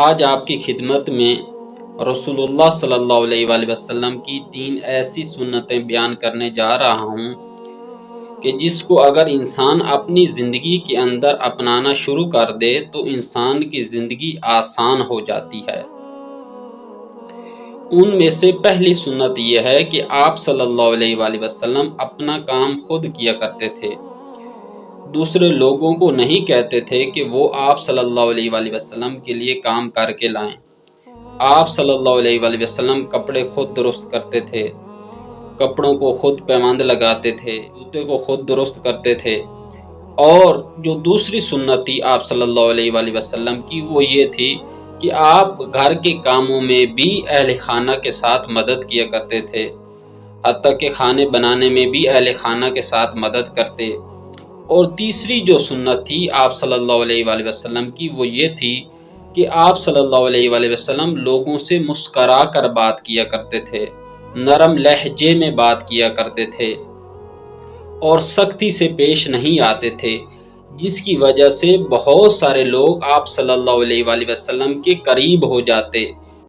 آج آپ کی خدمت میں رسول اللہ صلی اللہ علیہ وآلہ وسلم کی 3 ایسی سنتیں بیان کرنے جا رہا ہوں کہ جس کو اگر انسان اپنی زندگی کے اندر اپنانا شروع کر دے تو انسان کی زندگی آسان ہو جاتی ہے۔ ان میں سے پہلی سنت یہ ہے کہ آپ صلی اللہ علیہ وآلہ وسلم اپنا کام خود کیا کرتے تھے، دوسرے لوگوں کو نہیں کہتے تھے کہ وہ آپ صلی اللہ علیہ وآلہ وسلم کے لیے کام کر کے لائیں۔ آپ صلی اللہ علیہ وآلہ وسلم کپڑے خود درست کرتے تھے، کپڑوں کو خود پیمند لگاتے تھے، جوتے کو خود درست کرتے تھے۔ اور جو دوسری سنت تھی آپ صلی اللہ علیہ وآلہ وسلم کی وہ یہ تھی کہ آپ گھر کے کاموں میں بھی اہل خانہ کے ساتھ مدد کیا کرتے تھے، حتیٰ کہ کھانے بنانے میں بھی اہل خانہ کے ساتھ مدد کرتے۔ اور تیسری جو سنت تھی آپ صلی اللہ علیہ وآلہ وسلم کی وہ یہ تھی کہ آپ صلی اللہ علیہ وآلہ وسلم لوگوں سے مسکرا کر بات کیا کرتے تھے، نرم لہجے میں بات کیا کرتے تھے اور سختی سے پیش نہیں آتے تھے، جس کی وجہ سے بہت سارے لوگ آپ صلی اللہ علیہ وآلہ وسلم کے قریب ہو جاتے